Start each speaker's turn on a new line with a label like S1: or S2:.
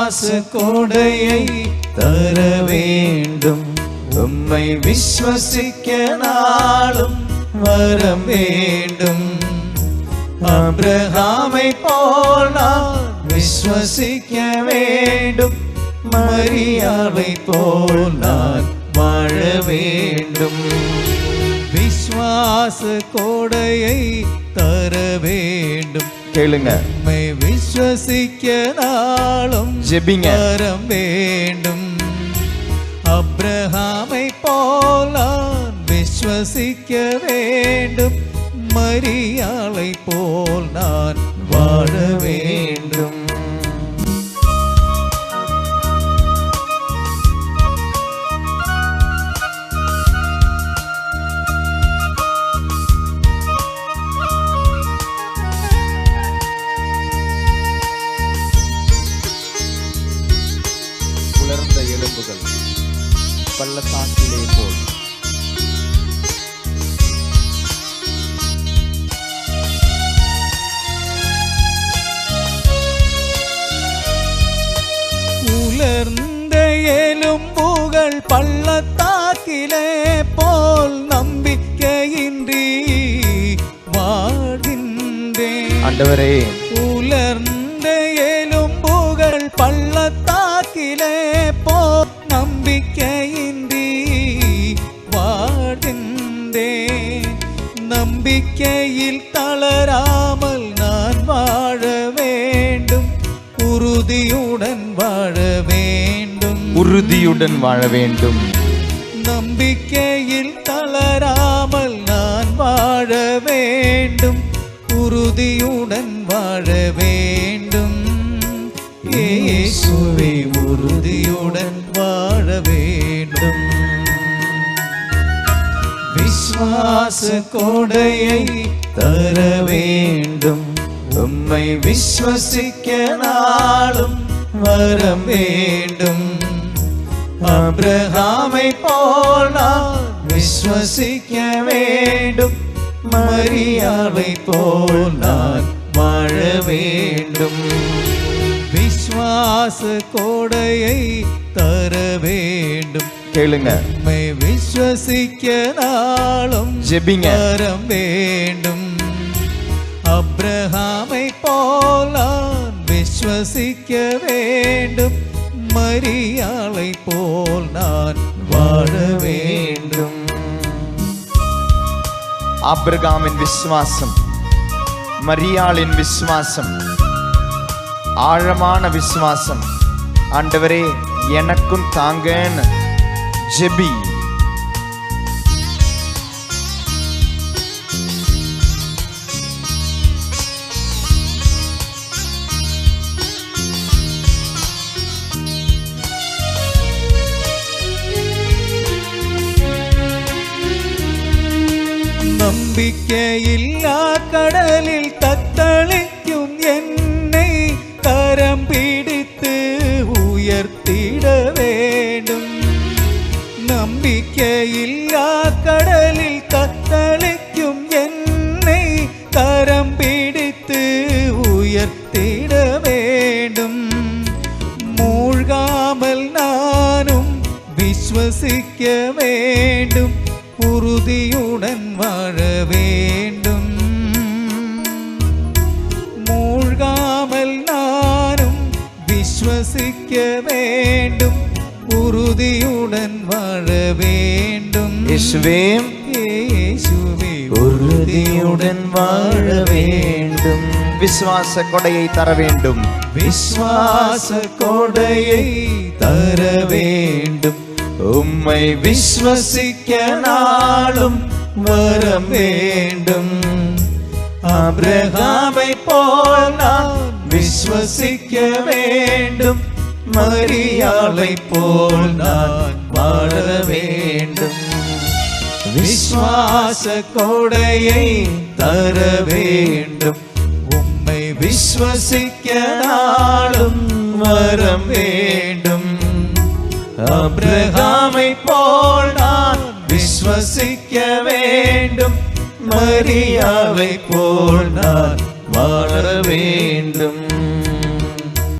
S1: விசுவாச கோடையை தர வேண்டும். உம்மை விஸ்வசிக்க நாளும் வரம் வேண்டும். ஆபிரகாமை போல் நான் விஸ்வசிக்க வேண்டும். மரியாளை போல் நான் வாழ வேண்டும். விசுவாச கோடையை தர வேண்டும். கேளுங்க. உம்மை விஸ்வசிக்க நாளும் ஜெபிங்க. வரம் வேண்டும். ஆபிரகாமை போல் நான் விஸ்வசிக்க வேண்டும். மரியாளை போல் நான் வாழ வேண்டும்.
S2: உலர்ந்த எலும்புகள் பள்ளத்தாக்கிலே போல்
S1: உலர்ந்த எலும்புகள் பள்ளத்தாக்கிலே போல் நம்பிக்கையின்றி வாழ்கின்றேன். ஆண்டவரே, உலர்ந்த எலும்புகள் பள்ளத்தாக்கிலே போல் நம்பிக்கையின்றி வாழ்கின்றேன். நம்பிக்கையில் தளராமல் நான் வாழ வேண்டும். உறுதியுடன் வாழ வேண்டும்.
S2: உறுதியுடன் வாழ வேண்டும்.
S1: நம்பிக்கையில் தளராமல் நான் வாழ வேண்டும். உறுதியுடன் வாழ வேண்டும். இயேசுவே, உறுதியுடன் வாழ வேண்டும். விசுவாச கோடையை தர வேண்டும். உம்மை விஸ்வசிக்க நாளும் வரம் வேண்டும். ஆபிரகாமை போல் நான் விஸ்வசிக்க வேண்டும். மரியாளை போல் நான் வாழ வேண்டும். விசுவாச கோடையை தர வேண்டும். கேளுங்க. உம்மை விஸ்வசிக்க நாளும் ஜெபிங்க. வரம் வேண்டும். ஆபிரகாமை போல் நான் விஸ்வசிக்க வேண்டும். மரியாளை போல் நான் வாழ வேண்டும்.
S2: ஆபிரகாமின் விசுவாசம், மரியாளின் விசுவாசம், ஆழமான விசுவாசம். ஆண்டவரே, எனக்கும் தாங்கன்னு ஜெபி.
S1: நம்பிக்கையில்லா கடலில் தத்தளிக்கும் என்னை கரம் பிடித்து உயர்த்திட வேண்டும். நம்பிக்கையில்லா கடலில் தத்தளிக்கும் என்னை கரம் பிடித்து உயர்த்திட வேண்டும். மூழ்காமல் நானும் விஸ்வசிக்க வேண்டும். உறுதியுடன் வாழ வேண்டும். மூழ்காமல் நானும் விஸ்வசிக்க வேண்டும். உறுதியுடன் வாழ வேண்டும்.
S2: இயேசுவே,
S1: இயேசுவே,
S2: உறுதியுடன் வாழ வேண்டும். விசுவாச கொடையை தர வேண்டும்.
S1: விசுவாச கொடையை தர வேண்டும். உம்மை விஸ்வசிக்க நாளும் வரம் வேண்டும். ஆபிரகாமை போல் நான் விஸ்வசிக்க வேண்டும். மரியாளை போல் நான் வாழ வேண்டும். விசுவாச கொடையை தர வேண்டும். உம்மை விஸ்வசிக்க நாளும் வரம் வேண்டும். ஆபிரகாமை போல் நான் விஸ்வசிக்க வேண்டும். மரியாளை போல் நான் வாழ வேண்டும்.